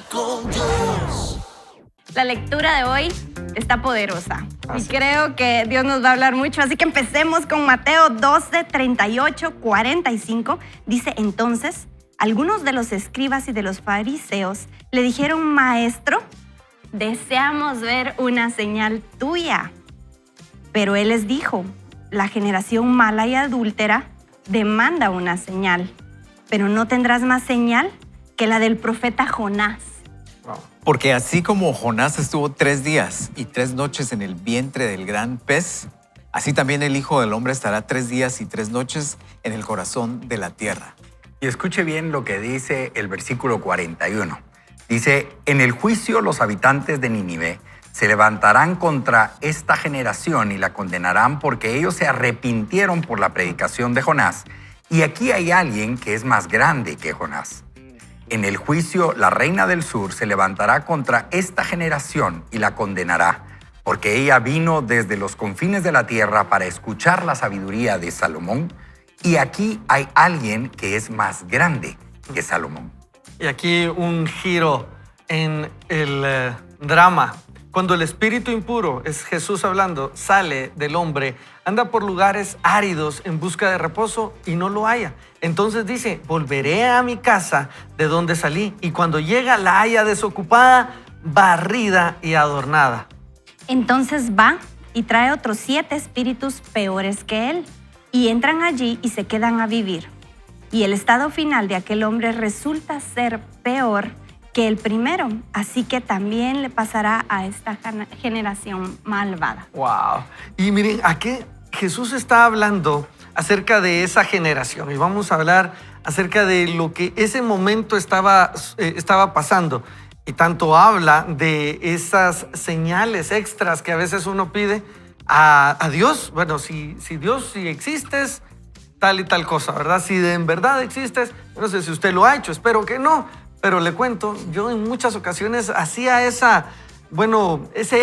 con Dios. La lectura de hoy está poderosa y Así. creo que Dios nos va a hablar mucho, así que empecemos con Mateo 12, 38, 45. Dice, entonces, algunos de los escribas y de los fariseos le dijeron, maestro, deseamos ver una señal tuya. Pero él les dijo, la generación mala y adúltera demanda una señal, pero no tendrás más señal que la del profeta Jonás. Wow. Porque así como Jonás estuvo 3 días y 3 noches en el vientre del gran pez, así también el Hijo del Hombre estará 3 días y 3 noches en el corazón de la tierra. Y escuche bien lo que dice el versículo 41. Dice, en el juicio los habitantes de Nínive se levantarán contra esta generación y la condenarán porque ellos se arrepintieron por la predicación de Jonás. Y aquí hay alguien que es más grande que Jonás. En el juicio, la reina del sur se levantará contra esta generación y la condenará, porque ella vino desde los confines de la tierra para escuchar la sabiduría de Salomón, y aquí hay alguien que es más grande que Salomón. Y aquí un giro en el drama. Cuando el espíritu impuro, es Jesús hablando, sale del hombre, anda por lugares áridos en busca de reposo y no lo halla. Entonces dice, volveré a mi casa de donde salí, y cuando llega la halla desocupada, barrida y adornada. Entonces va y trae otros 7 espíritus peores que él, y entran allí y se quedan a vivir. Y el estado final de aquel hombre resulta ser peor que el primero, así que también le pasará a esta generación malvada. Wow. Y miren, aquí Jesús está hablando acerca de esa generación, y vamos a hablar acerca de lo que ese momento estaba pasando. Y tanto habla de esas señales extras que a veces uno pide a Dios. Bueno, si Dios, si existes, tal y tal cosa, ¿verdad? Si en verdad existes, no sé si usted lo ha hecho, espero que no, pero le cuento, yo en muchas ocasiones hacía ese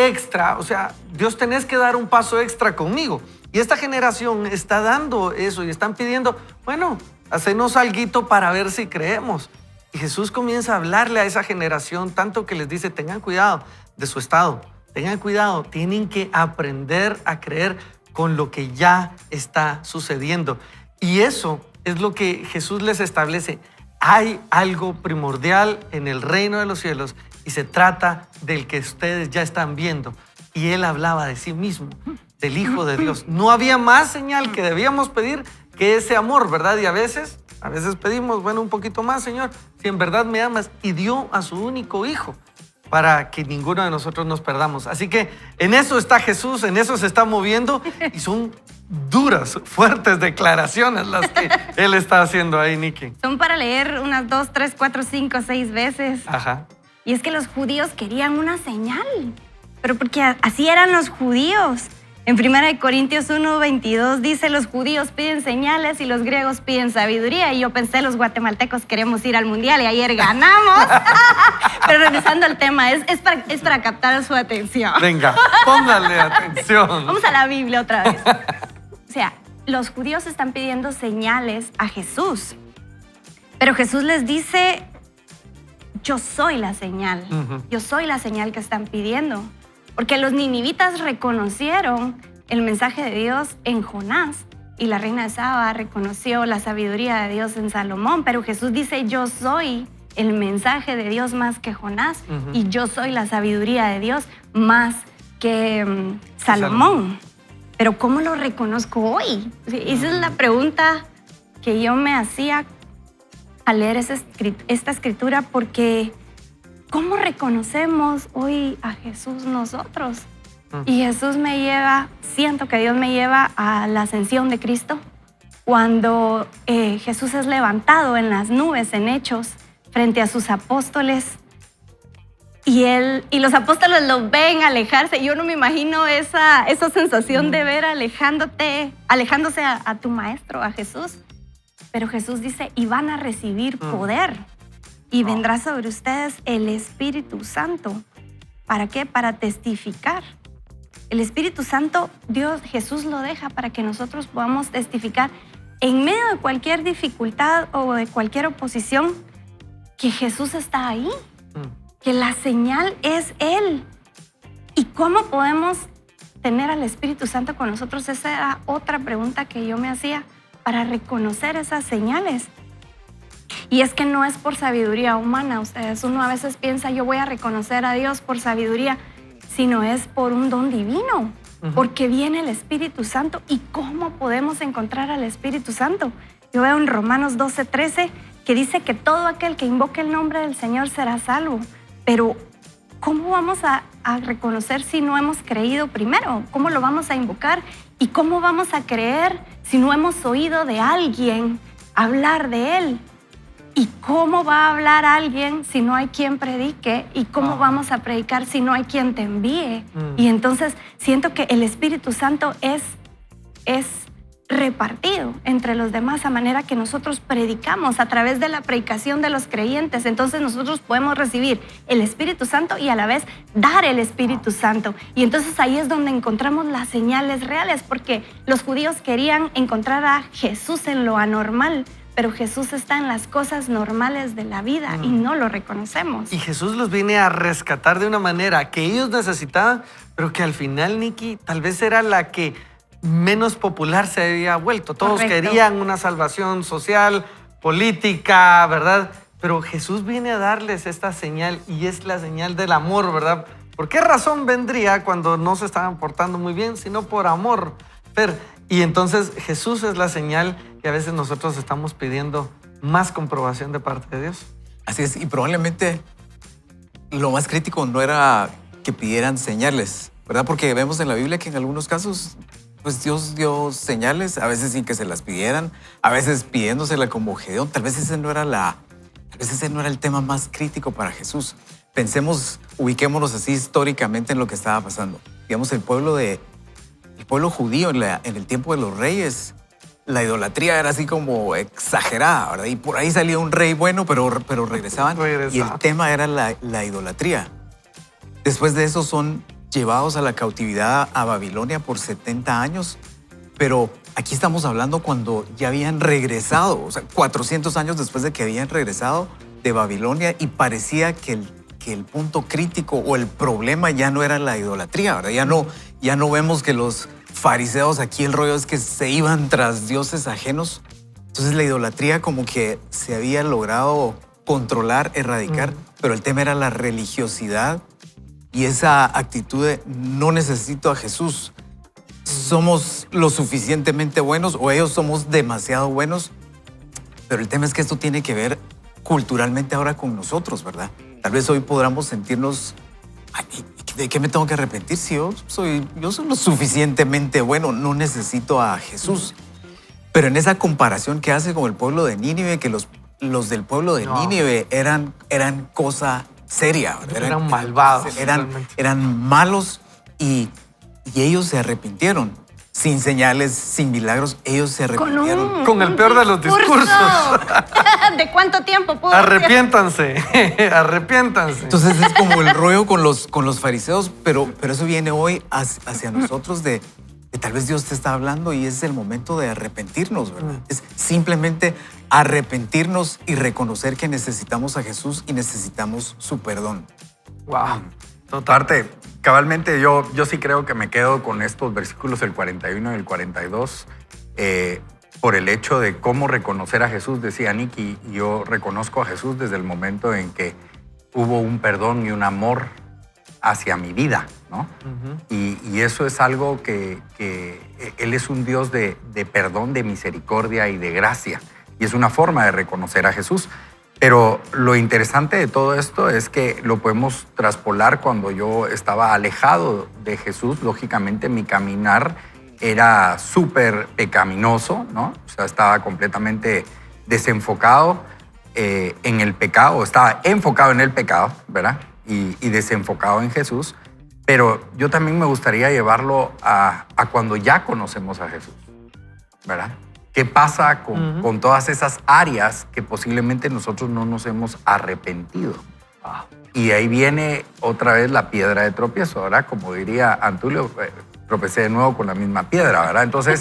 extra, o sea, Dios, tenés que dar un paso extra conmigo. Y esta generación está dando eso y están pidiendo, bueno, hacenos alguito para ver si creemos. Y Jesús comienza a hablarle a esa generación, tanto que les dice, tengan cuidado de su estado, tengan cuidado, tienen que aprender a creer con lo que ya está sucediendo. Y eso es lo que Jesús les establece. Hay algo primordial en el reino de los cielos y se trata del que ustedes ya están viendo. Y él hablaba de sí mismo, del Hijo de Dios. No había más señal que debíamos pedir que ese amor, ¿verdad? Y a veces pedimos, bueno, un poquito más, Señor, si en verdad me amas. Y dio a su único Hijo para que ninguno de nosotros nos perdamos. Así que en eso está Jesús, en eso se está moviendo, y son duras, fuertes declaraciones las que él está haciendo ahí, Nikki. Son para leer unas 2, 3, 4, 5, 6 veces. Ajá. Y es que los judíos querían una señal, pero porque así eran los judíos. En 1 Corintios 1:22 dice, los judíos piden señales y los griegos piden sabiduría. Y yo pensé, los guatemaltecos queremos ir al mundial y ayer ganamos. Pero regresando al tema, es para captar su atención. Venga, póngale atención. Vamos a la Biblia otra vez. O sea, los judíos están pidiendo señales a Jesús. Pero Jesús les dice, yo soy la señal. Yo soy la señal que están pidiendo. Porque los ninivitas reconocieron el mensaje de Dios en Jonás y la reina de Saba reconoció la sabiduría de Dios en Salomón, pero Jesús dice, yo soy el mensaje de Dios más que Jonás y yo soy la sabiduría de Dios más que Salomón. Pero ¿cómo lo reconozco hoy? Esa es la pregunta que yo me hacía al leer esta escritura, porque ¿cómo reconocemos hoy a Jesús nosotros? Y Jesús siento que Dios me lleva a la ascensión de Cristo, cuando Jesús es levantado en las nubes en Hechos frente a sus apóstoles y los apóstoles los ven alejarse. Yo no me imagino esa sensación de ver alejándose a tu maestro, a Jesús. Pero Jesús dice, y van a recibir poder. Y vendrá sobre ustedes el Espíritu Santo. ¿Para qué? Para testificar. El Espíritu Santo, Jesús lo deja para que nosotros podamos testificar en medio de cualquier dificultad o de cualquier oposición que Jesús está ahí. que la señal es Él. ¿Y cómo podemos tener al Espíritu Santo con nosotros? Esa era otra pregunta que yo me hacía para reconocer esas señales. Y es que no es por sabiduría humana. Ustedes, uno a veces piensa, yo voy a reconocer a Dios por sabiduría, sino es por un don divino, porque viene el Espíritu Santo. ¿Y cómo podemos encontrar al Espíritu Santo? Yo veo en Romanos 12:13 que dice que todo aquel que invoque el nombre del Señor será salvo. Pero ¿cómo vamos a reconocer si no hemos creído primero? ¿Cómo lo vamos a invocar? ¿Y cómo vamos a creer si no hemos oído de alguien hablar de Él? ¿Y cómo va a hablar alguien si no hay quien predique? ¿Y cómo vamos a predicar si no hay quien te envíe? Y entonces siento que el Espíritu Santo es repartido entre los demás a manera que nosotros predicamos a través de la predicación de los creyentes. Entonces nosotros podemos recibir el Espíritu Santo y a la vez dar el Espíritu Santo. Y entonces ahí es donde encontramos las señales reales, porque los judíos querían encontrar a Jesús en lo anormal, pero Jesús está en las cosas normales de la vida y no lo reconocemos. Y Jesús los viene a rescatar de una manera que ellos necesitaban, pero que al final, Nikki, tal vez era la que menos popular se había vuelto. Todos Correcto. querían una salvación social, política, ¿verdad? Pero Jesús viene a darles esta señal y es la señal del amor, ¿verdad? ¿Por qué razón vendría cuando no se estaban portando muy bien, sino por amor? Y entonces Jesús es la señal que a veces nosotros estamos pidiendo más comprobación de parte de Dios. Así es, y probablemente lo más crítico no era que pidieran señales, ¿verdad? Porque vemos en la Biblia que en algunos casos, pues Dios dio señales, a veces sin que se las pidieran, a veces pidiéndosela como Gedeón. Tal vez ese no era el tema más crítico para Jesús. Pensemos, ubiquémonos así históricamente en lo que estaba pasando. Digamos, el pueblo judío en el tiempo de los reyes, la idolatría era así como exagerada, ¿verdad? Y por ahí salía un rey bueno, pero regresaban. Y el tema era la idolatría. Después de eso son llevados a la cautividad a Babilonia por 70 años, pero aquí estamos hablando cuando ya habían regresado, o sea, 400 años después de que habían regresado de Babilonia, y parecía que el punto crítico o el problema ya no era la idolatría, ¿verdad? Ya no vemos que los fariseos, aquí el rollo es que se iban tras dioses ajenos. Entonces la idolatría como que se había logrado controlar, erradicar, pero el tema era la religiosidad y esa actitud de no necesito a Jesús. Somos lo suficientemente buenos o ellos somos demasiado buenos, pero el tema es que esto tiene que ver culturalmente ahora con nosotros, ¿verdad? Tal vez hoy podamos sentirnos, ¿de qué me tengo que arrepentir si yo soy lo suficientemente bueno? No necesito a Jesús. Pero en esa comparación que hace con el pueblo de Nínive, que los del pueblo de Nínive eran cosa seria, ¿verdad? Eran malvados. Eran malos y ellos se arrepintieron. Sin señales, sin milagros, ellos se arrepintieron. Con el peor de los discursos. ¿De cuánto tiempo pudo Arrepiéntanse, arrepiéntanse. Entonces es como el rollo con los fariseos, pero eso viene hoy hacia nosotros de tal vez Dios te está hablando y es el momento de arrepentirnos, ¿verdad? Es simplemente arrepentirnos y reconocer que necesitamos a Jesús y necesitamos su perdón. Wow. Parte, cabalmente yo sí creo que me quedo con estos versículos, el 41 y el 42, por el hecho de cómo reconocer a Jesús. Decía Nikki, yo reconozco a Jesús desde el momento en que hubo un perdón y un amor hacia mi vida, ¿no? Y eso es algo que Él es un Dios de perdón, de misericordia y de gracia. Y es una forma de reconocer a Jesús. Pero lo interesante de todo esto es que lo podemos traspolar cuando yo estaba alejado de Jesús. Lógicamente mi caminar era súper pecaminoso, ¿no? O sea, estaba completamente desenfocado en el pecado, estaba enfocado en el pecado, ¿verdad? Y desenfocado en Jesús. Pero yo también me gustaría llevarlo a cuando ya conocemos a Jesús, ¿verdad? ¿Qué pasa con todas esas áreas que posiblemente nosotros no nos hemos arrepentido? Y ahí viene otra vez la piedra de tropiezo, ¿verdad? Como diría Antulio, tropecé de nuevo con la misma piedra, ¿verdad? Entonces,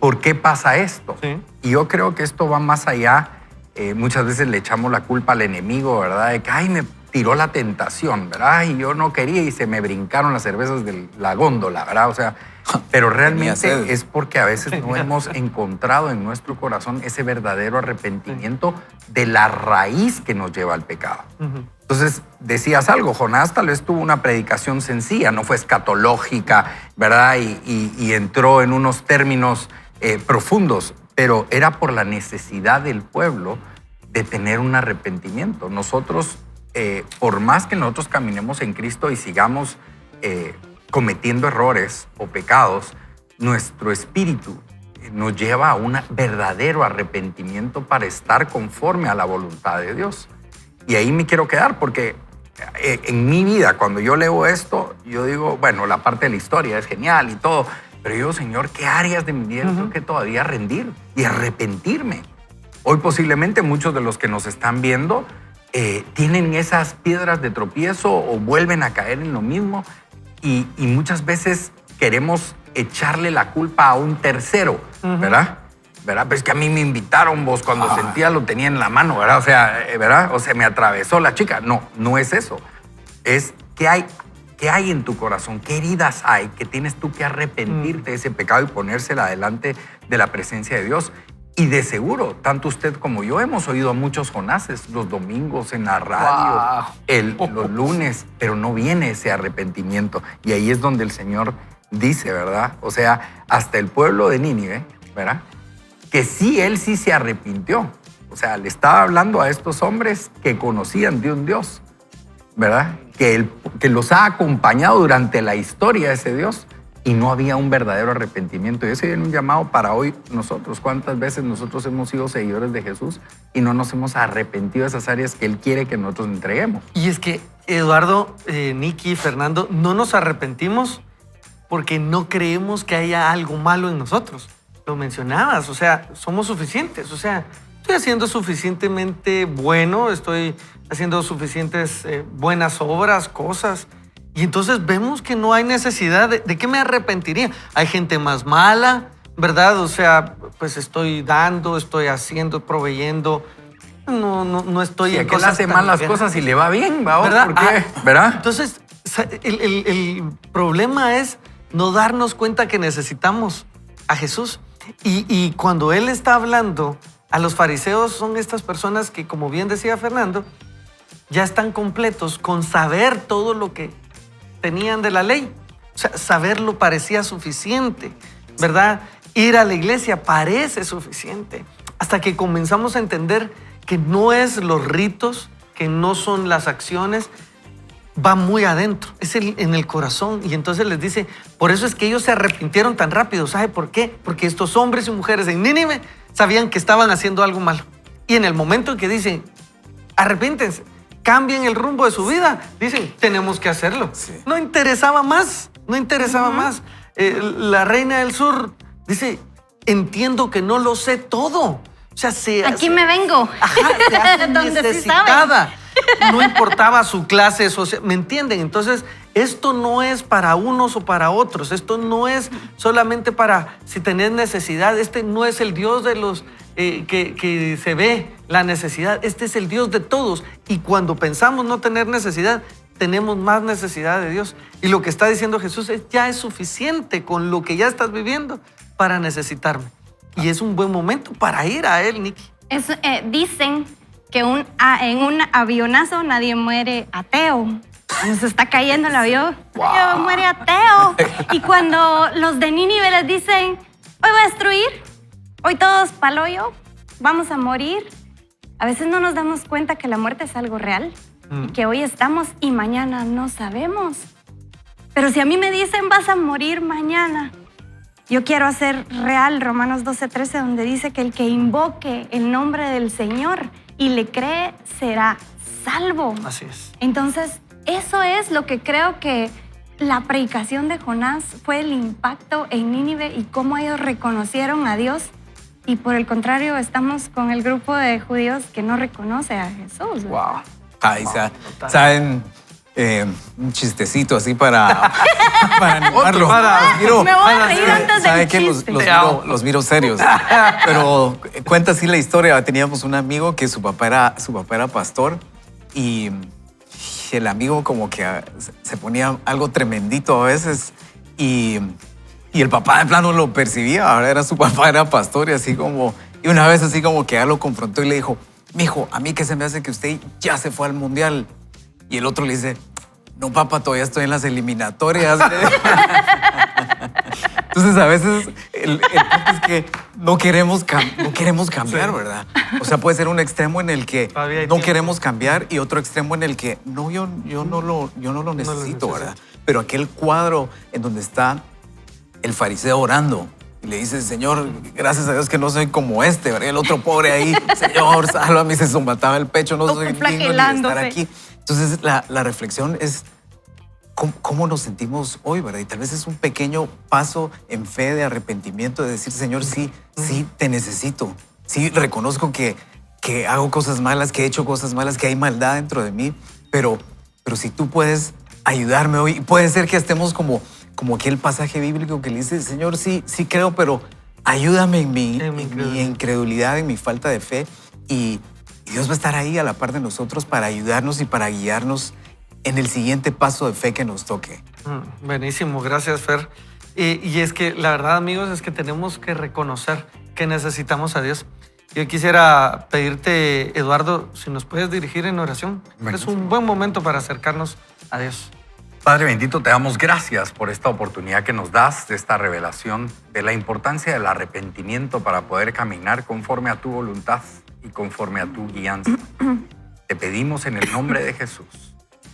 ¿por qué pasa esto? Sí. Y yo creo que esto va más allá. Muchas veces le echamos la culpa al enemigo, ¿verdad? De que, tiró la tentación, ¿verdad? Y yo no quería y se me brincaron las cervezas de la góndola, ¿verdad? O sea, pero Tenía realmente sed. es porque a veces no hemos encontrado en nuestro corazón ese verdadero arrepentimiento de la raíz que nos lleva al pecado. Entonces, decías algo, Jonás tal vez tuvo una predicación sencilla, no fue escatológica, ¿verdad? Y entró en unos términos profundos, pero era por la necesidad del pueblo de tener un arrepentimiento. Nosotros, por más que nosotros caminemos en Cristo y sigamos cometiendo errores o pecados, nuestro espíritu nos lleva a un verdadero arrepentimiento para estar conforme a la voluntad de Dios. Y ahí me quiero quedar porque en mi vida, cuando yo leo esto, yo digo, bueno, la parte de la historia es genial y todo, pero yo digo, Señor, ¿qué áreas de mi vida tengo que todavía rendir y arrepentirme? Hoy posiblemente muchos de los que nos están viendo tienen esas piedras de tropiezo o vuelven a caer en lo mismo y muchas veces queremos echarle la culpa a un tercero, ¿verdad? ¿Verdad? Pues que a mí me invitaron, vos, cuando sentía lo tenía en la mano, ¿verdad? O sea, ¿verdad? O se me atravesó la chica. No, no es eso. Es ¿qué hay en tu corazón? ¿Qué heridas hay que tienes tú que arrepentirte de ese pecado y ponérsela delante de la presencia de Dios? Y de seguro, tanto usted como yo hemos oído a muchos Jonases los domingos en la radio, los lunes, pero no viene ese arrepentimiento. Y ahí es donde el Señor dice, ¿verdad? O sea, hasta el pueblo de Nínive, ¿verdad? Que sí, él sí se arrepintió. O sea, le estaba hablando a estos hombres que conocían de un Dios, ¿verdad? Que los ha acompañado durante la historia ese Dios y no había un verdadero arrepentimiento. Y ese viene un llamado para hoy nosotros. ¿Cuántas veces nosotros hemos sido seguidores de Jesús y no nos hemos arrepentido de esas áreas que Él quiere que nosotros entreguemos? Y es que, Eduardo, Nicky, Fernando, no nos arrepentimos porque no creemos que haya algo malo en nosotros. Lo mencionabas, o sea, somos suficientes, o sea, estoy haciendo suficientemente bueno, estoy haciendo suficientes buenas obras, cosas, y entonces vemos que no hay necesidad de qué me arrepentiría. Hay gente más mala, ¿verdad? O sea, pues estoy dando, estoy haciendo, proveyendo, no estoy Si en aquel cosas hace tan mal las grandes. cosas y le va bien, ¿va? ¿Verdad? ¿Por qué? ¿Verdad? Entonces, el problema es no darnos cuenta que necesitamos a Jesús. Y cuando Él está hablando a los fariseos, son estas personas que, como bien decía Fernando, ya están completos con saber todo lo que tenían de la ley. O sea, saberlo parecía suficiente, ¿verdad? Ir a la iglesia parece suficiente. Hasta que comenzamos a entender que no es los ritos, que no son las acciones, va muy adentro, es en el corazón. Y entonces les dice, por eso es que ellos se arrepintieron tan rápido. ¿Sabe por qué? Porque estos hombres y mujeres en Nínive sabían que estaban haciendo algo malo. Y en el momento en que dicen, arrepíntense, cambien el rumbo de su vida, dicen, tenemos que hacerlo. Sí. No interesaba más, no interesaba más. La reina del sur dice, entiendo que no lo sé todo. O sea, Aquí me vengo. Ajá, se hace Donde sí necesitada. No importaba su clase social, ¿me entienden? Entonces, esto no es para unos o para otros. Esto no es solamente para si tenés necesidad. Este no es el Dios de los que se ve la necesidad. Este es el Dios de todos. Y cuando pensamos no tener necesidad, tenemos más necesidad de Dios. Y lo que está diciendo Jesús es, ya es suficiente con lo que ya estás viviendo para necesitarme. Y es un buen momento para ir a Él, Nicky. Dicen que en un avionazo nadie muere ateo. Nos está cayendo el avión, muere ateo. Y cuando los de Nínive les dicen, hoy voy a destruir, hoy todos pa'l hoyo, vamos a morir. A veces no nos damos cuenta que la muerte es algo real, y que hoy estamos y mañana no sabemos. Pero si a mí me dicen, vas a morir mañana, yo quiero hacer real Romanos 12:13, donde dice que el que invoque el nombre del Señor y le cree será salvo. Así es. Entonces, eso es lo que creo que la predicación de Jonás fue el impacto en Nínive y cómo ellos reconocieron a Dios. Y por el contrario, estamos con el grupo de judíos que no reconoce a Jesús. Wow. Ahí saben un chistecito así para animarlo. Me voy a reír antes ¿Sabe del qué? chiste. Los miro serios. Pero cuenta así la historia. Teníamos un amigo que su papá era pastor y que el amigo como que se ponía algo tremendito a veces y el papá de plano lo percibía, ahora era su papá, era pastor y así como, y una vez así como que ya lo confrontó y le dijo, mijo, a mí que se me hace que usted ya se fue al mundial. Y el otro le dice, no papá, todavía estoy en las eliminatorias. Entonces a veces el punto es que no queremos cambiar, Sí. ¿verdad? O sea, puede ser un extremo en el que Todavía hay no tiempo. queremos cambiar y otro extremo en el que no, yo no lo necesito, necesito. ¿verdad? Pero aquel cuadro en donde está el fariseo orando y le dice, Señor, gracias a Dios que no soy como este, ¿verdad? El otro pobre ahí, Señor, sálvame, se zumbataba el pecho, no soy digno ni de estar Flagelándose. aquí. Entonces la reflexión es cómo nos sentimos hoy, ¿verdad? Y tal vez es un pequeño paso en fe de arrepentimiento, de decir, Señor, sí te necesito. Sí, reconozco que hago cosas malas, que he hecho cosas malas, que hay maldad dentro de mí, pero si tú puedes ayudarme hoy, puede ser que estemos como aquel pasaje bíblico que le dice, Señor, sí creo, pero ayúdame en mi incredulidad, en mi falta de fe, y Dios va a estar ahí a la par de nosotros para ayudarnos y para guiarnos en el siguiente paso de fe que nos toque. Buenísimo, gracias Fer. Y es que la verdad, amigos, es que tenemos que reconocer que necesitamos a Dios. Yo quisiera pedirte, Eduardo, si nos puedes dirigir en oración. Buenísimo. Es un buen momento para acercarnos a Dios. Padre bendito, te damos gracias por esta oportunidad que nos das, de esta revelación, de la importancia del arrepentimiento para poder caminar conforme a tu voluntad y conforme a tu guianza. Te pedimos en el nombre de Jesús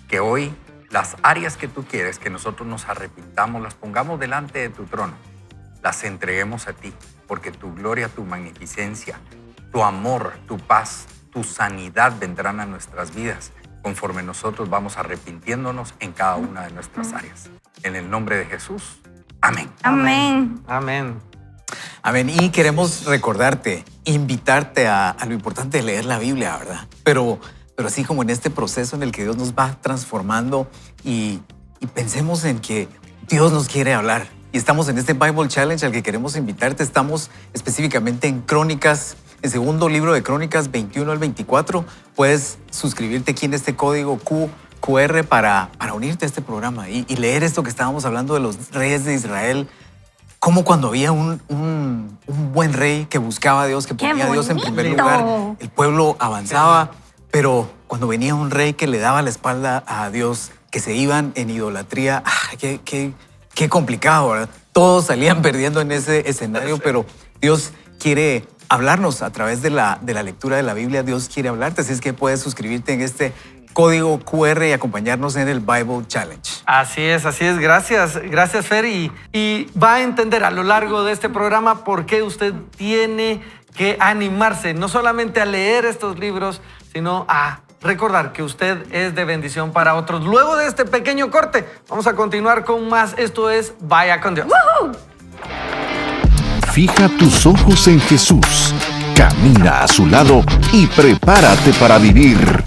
que hoy las áreas que tú quieres que nosotros nos arrepintamos, las pongamos delante de tu trono, las entreguemos a ti, porque tu gloria, tu magnificencia, tu amor, tu paz, tu sanidad vendrán a nuestras vidas conforme nosotros vamos arrepintiéndonos en cada una de nuestras áreas. En el nombre de Jesús. Amén. Amén. Amén. Amén. Y queremos recordarte, invitarte a lo importante de leer la Biblia, ¿verdad? Pero así como en este proceso en el que Dios nos va transformando y pensemos en que Dios nos quiere hablar. Y estamos en este Bible Challenge al que queremos invitarte. Estamos específicamente en Crónicas, el segundo libro de Crónicas 21 al 24. Puedes suscribirte aquí en este código QR para unirte a este programa y leer esto que estábamos hablando de los reyes de Israel. Como cuando había un buen rey que buscaba a Dios, que ponía a Dios en primer bonito! lugar, el pueblo avanzaba. Pero cuando venía un rey que le daba la espalda a Dios, que se iban en idolatría, qué complicado, ¿verdad? Todos salían perdiendo en ese escenario, pero Dios quiere hablarnos a través de la lectura de la Biblia. Dios quiere hablarte, así es que puedes suscribirte en este código QR y acompañarnos en el Bible Challenge. Así es. Gracias Fer. Y va a entender a lo largo de este programa por qué usted tiene que animarse, no solamente a leer estos libros, sino a recordar que usted es de bendición para otros. Luego de este pequeño corte, vamos a continuar con más. Esto es Vaya con Dios. ¡Woohoo! Fija tus ojos en Jesús, camina a su lado y prepárate para vivir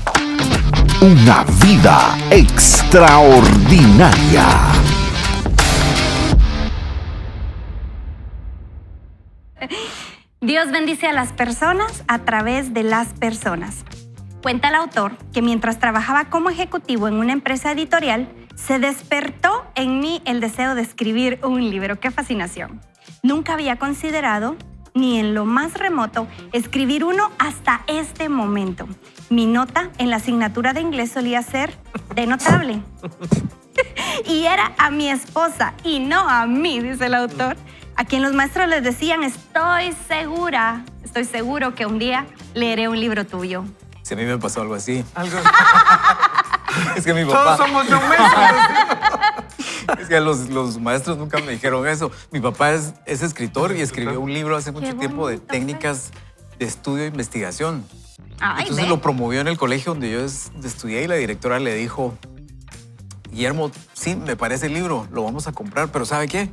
una vida extraordinaria. Dios bendice a las personas a través de las personas. Cuenta el autor que mientras trabajaba como ejecutivo en una empresa editorial, se despertó en mí el deseo de escribir un libro. ¡Qué fascinación! Nunca había considerado, ni en lo más remoto, escribir uno hasta este momento. Mi nota en la asignatura de inglés solía ser de notable. Y era a mi esposa y no a mí, dice el autor, a quien los maestros les decían, estoy seguro que un día leeré un libro tuyo. Si a mí me pasó algo así. Algo. Es que mi Todos papá... somos John Mason. Es que los maestros nunca me dijeron eso. Mi papá es escritor y escribió un libro hace mucho tiempo de bonito, técnicas de estudio e investigación. Ay, Entonces ve. lo promovió en el colegio donde yo estudié y la directora le dijo, Guillermo, sí, me parece el libro, lo vamos a comprar, pero ¿sabe qué?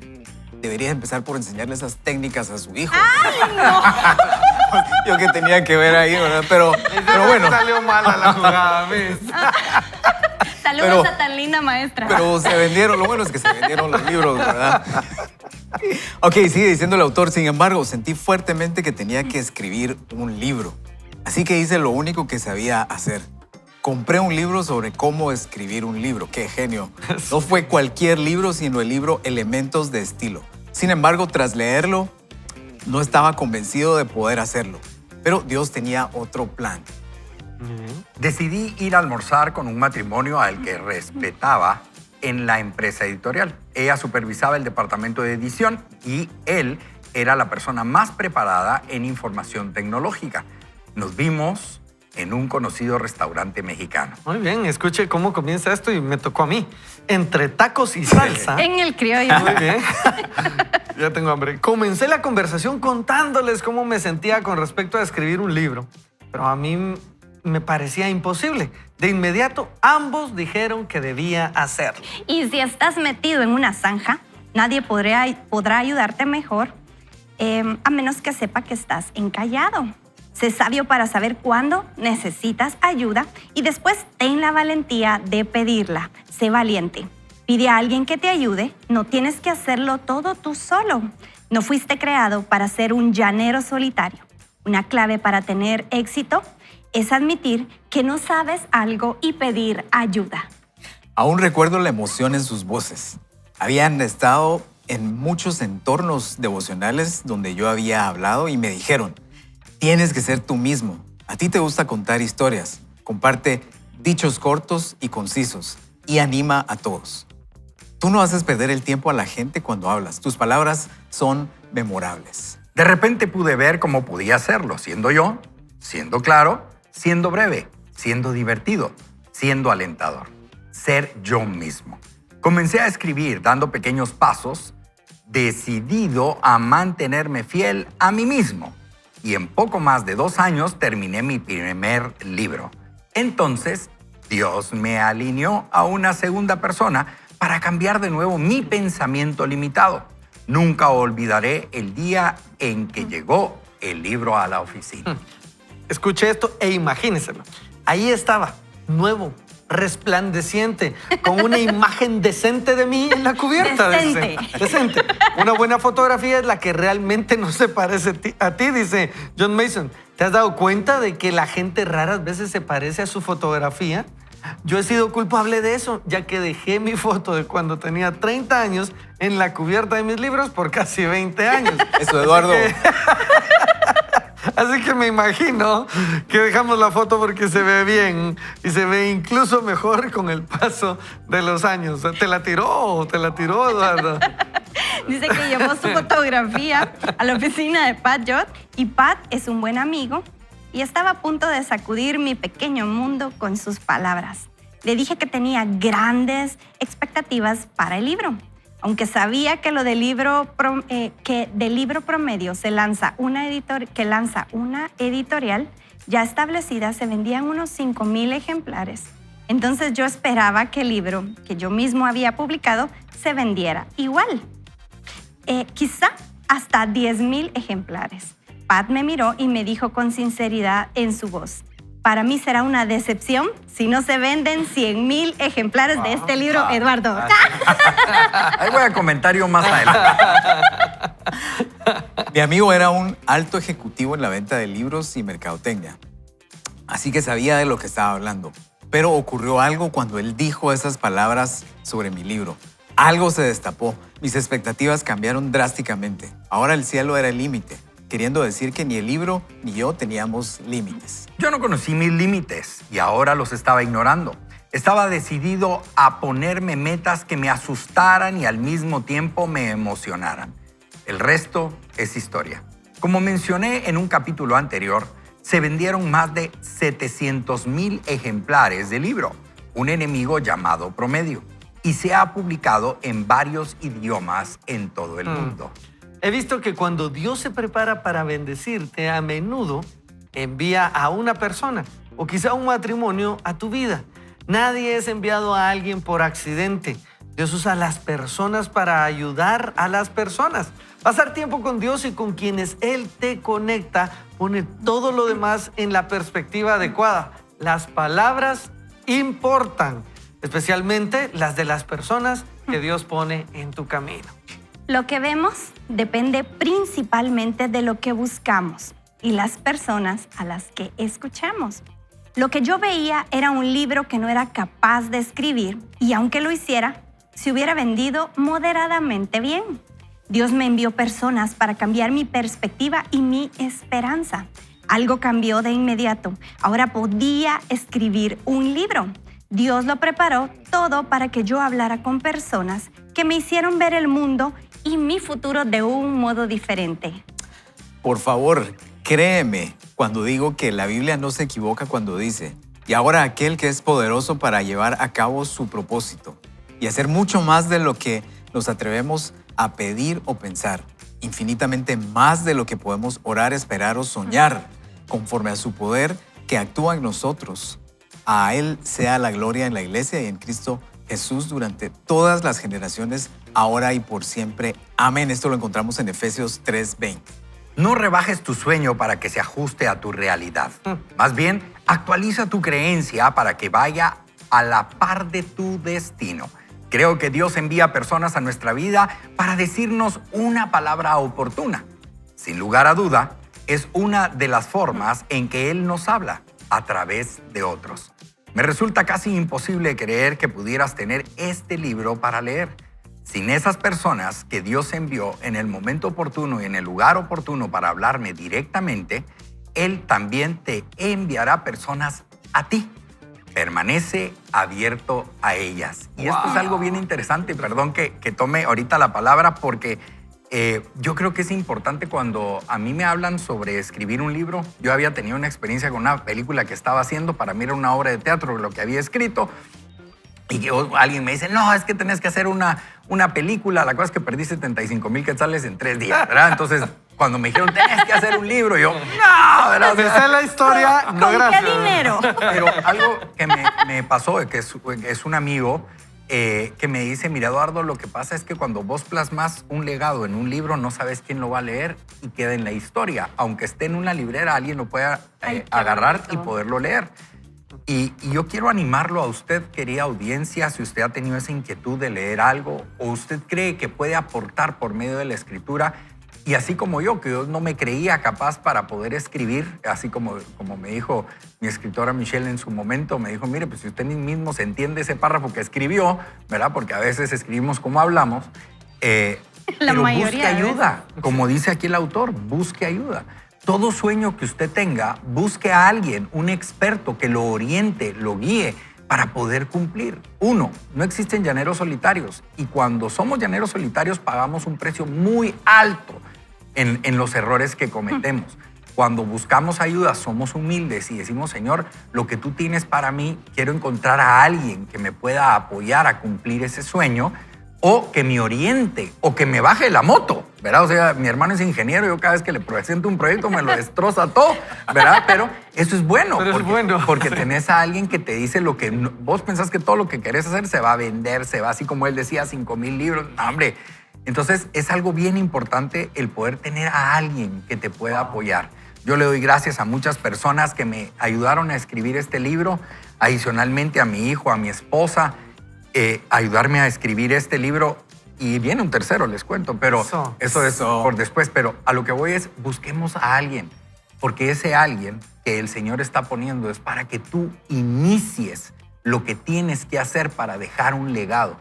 Debería empezar por enseñarle esas técnicas a su hijo. ¡Ay, no! Yo que tenía que ver ahí, ¿verdad? Pero bueno. Salió mala la jugada, ¿ves? Saludos Pero- a tan linda maestra. Pero se vendieron, lo bueno es que se vendieron los libros, ¿verdad? Ok, sigue diciendo el autor, sin embargo, sentí fuertemente que tenía que escribir un libro. Así que hice lo único que sabía hacer. compré un libro sobre cómo escribir un libro. ¡Qué genio! No fue cualquier libro, sino el libro Elementos de Estilo. Sin embargo, tras leerlo, no estaba convencido de poder hacerlo. Pero Dios tenía otro plan. Decidí ir a almorzar con un matrimonio al que respetaba en la empresa editorial. Ella supervisaba el departamento de edición y él era la persona más preparada en información tecnológica. Nos vimos en un conocido restaurante mexicano. Muy bien, escuche cómo comienza esto y me tocó a mí. Entre tacos y salsa. En el criollo. Muy bien. Ya tengo hambre. Comencé la conversación contándoles cómo me sentía con respecto a escribir un libro, pero a mí me parecía imposible. De inmediato, ambos dijeron que debía hacerlo. Y si estás metido en una zanja, nadie podrá ayudarte mejor, a menos que sepa que estás encallado. Sé sabio para saber cuándo necesitas ayuda y después ten la valentía de pedirla. Sé valiente. Pide a alguien que te ayude. No tienes que hacerlo todo tú solo. No fuiste creado para ser un llanero solitario. Una clave para tener éxito es admitir que no sabes algo y pedir ayuda. Aún recuerdo la emoción en sus voces. Habían estado en muchos entornos devocionales donde yo había hablado y me dijeron: tienes que ser tú mismo. A ti te gusta contar historias. Comparte dichos cortos y concisos y anima a todos. Tú no haces perder el tiempo a la gente cuando hablas. Tus palabras son memorables. De repente pude ver cómo podía hacerlo, siendo yo, siendo claro, siendo breve, siendo divertido, siendo alentador. Ser yo mismo. Comencé a escribir dando pequeños pasos, decidido a mantenerme fiel a mí mismo. Y en poco más de 2 años terminé mi primer libro. Entonces, Dios me alineó a una segunda persona para cambiar de nuevo mi pensamiento limitado. Nunca olvidaré el día en que llegó el libro a la oficina. Escuche esto e imagíneselo. Ahí estaba, nuevo, resplandeciente, con una imagen decente de mí en la cubierta. Decente. Decente. Una buena fotografía es la que realmente no se parece a ti, dice John Mason. ¿Te has dado cuenta de que la gente raras veces se parece a su fotografía? Yo he sido culpable de eso, ya que dejé mi foto de cuando tenía 30 años en la cubierta de mis libros por casi 20 años. Eso, Eduardo. Así que me imagino que dejamos la foto porque se ve bien y se ve incluso mejor con el paso de los años. ¿Te la tiró, Eduardo? Dice que llevó su fotografía a la oficina de Pat Jott y Pat es un buen amigo y estaba a punto de sacudir mi pequeño mundo con sus palabras. Le dije que tenía grandes expectativas para el libro. Aunque sabía que lo del libro promedio se lanza una editorial ya establecida, se vendían unos 5,000 ejemplares. Entonces yo esperaba que el libro que yo mismo había publicado se vendiera igual. Quizá hasta 10,000 ejemplares. Pat me miró y me dijo con sinceridad en su voz: para mí será una decepción si no se venden 100,000 ejemplares de este libro, Eduardo. Ahí voy a comentario más adelante. Mi amigo era un alto ejecutivo en la venta de libros y mercadotecnia, así que sabía de lo que estaba hablando. Pero ocurrió algo cuando él dijo esas palabras sobre mi libro. Algo se destapó. Mis expectativas cambiaron drásticamente. Ahora el cielo era el límite, queriendo decir que ni el libro ni yo teníamos límites. Yo no conocí mis límites y ahora los estaba ignorando. Estaba decidido a ponerme metas que me asustaran y al mismo tiempo me emocionaran. El resto es historia. Como mencioné en un capítulo anterior, se vendieron más de 700,000 ejemplares del libro, Un enemigo llamado promedio, y se ha publicado en varios idiomas en todo el mundo. He visto que cuando Dios se prepara para bendecirte, a menudo envía a una persona o quizá un matrimonio a tu vida. Nadie es enviado a alguien por accidente. Dios usa a las personas para ayudar a las personas. Pasar tiempo con Dios y con quienes Él te conecta pone todo lo demás en la perspectiva adecuada. Las palabras importan, especialmente las de las personas que Dios pone en tu camino. Lo que vemos depende principalmente de lo que buscamos y las personas a las que escuchamos. Lo que yo veía era un libro que no era capaz de escribir y aunque lo hiciera, se hubiera vendido moderadamente bien. Dios me envió personas para cambiar mi perspectiva y mi esperanza. Algo cambió de inmediato. Ahora podía escribir un libro. Dios lo preparó todo para que yo hablara con personas que me hicieron ver el mundo y mi futuro de un modo diferente. Por favor, créeme cuando digo que la Biblia no se equivoca cuando dice, y ahora aquel que es poderoso para llevar a cabo su propósito y hacer mucho más de lo que nos atrevemos a pedir o pensar, infinitamente más de lo que podemos orar, esperar o soñar, conforme a su poder que actúa en nosotros. A Él sea la gloria en la iglesia y en Cristo Jesús durante todas las generaciones, ahora y por siempre. Amén. Esto lo encontramos en Efesios 3:20. No rebajes tu sueño para que se ajuste a tu realidad. Más bien, actualiza tu creencia para que vaya a la par de tu destino. Creo que Dios envía personas a nuestra vida para decirnos una palabra oportuna. Sin lugar a duda, es una de las formas en que Él nos habla, a través de otros. Me resulta casi imposible creer que pudieras tener este libro para leer sin esas personas que Dios envió en el momento oportuno y en el lugar oportuno para hablarme directamente. Él también te enviará personas a ti. Permanece abierto a ellas. Y esto es algo bien interesante. Perdón que tome ahorita la palabra porque yo creo que es importante cuando a mí me hablan sobre escribir un libro. Yo había tenido una experiencia con una película que estaba haciendo. Para mí era una obra de teatro lo que había escrito. Y alguien me dice, no, es que tenés que hacer una película. La cosa es que perdí 75,000 quetzales en 3 días, ¿verdad? Entonces, cuando me dijeron, tenés que hacer un libro, yo, no, ¿verdad? Esa es la historia. ¿Con no, qué gracias. dinero? Pero algo que me pasó, que es un amigo, que me dice, mira, Eduardo, lo que pasa es que cuando vos plasmas un legado en un libro, no sabes quién lo va a leer y queda en la historia. Aunque esté en una librera, alguien lo puede agarrar y poderlo leer. Y yo quiero animarlo a usted, querida audiencia, si usted ha tenido esa inquietud de leer algo o usted cree que puede aportar por medio de la escritura. Y así como yo, que yo no me creía capaz para poder escribir, así como me dijo mi escritora Michelle en su momento, me dijo, mire, pues si usted mismo se entiende ese párrafo que escribió, ¿verdad? Porque a veces escribimos como hablamos, pero busque ayuda. Como dice aquí el autor, busque ayuda. Todo sueño que usted tenga, busque a alguien, un experto que lo oriente, lo guíe para poder cumplir. 1, no existen llaneros solitarios y cuando somos llaneros solitarios pagamos un precio muy alto en los errores que cometemos. Cuando buscamos ayuda, somos humildes y decimos, Señor, lo que tú tienes para mí, quiero encontrar a alguien que me pueda apoyar a cumplir ese sueño o que me oriente o que me baje la moto, ¿verdad? O sea, mi hermano es ingeniero, yo cada vez que le presento un proyecto me lo destroza todo, ¿verdad? Pero eso es bueno. Pero porque, es bueno. porque tenés a alguien que te dice lo que vos pensás que todo lo que querés hacer se va a vender, se va, así como él decía, 5,000 libros. No, hombre. Entonces, es algo bien importante el poder tener a alguien que te pueda apoyar. Yo le doy gracias a muchas personas que me ayudaron a escribir este libro, adicionalmente a mi hijo, a mi esposa, ayudarme a escribir este libro. Y viene un tercero, les cuento, pero eso es por después. Pero a lo que voy es, busquemos a alguien, porque ese alguien que el Señor está poniendo es para que tú inicies lo que tienes que hacer para dejar un legado.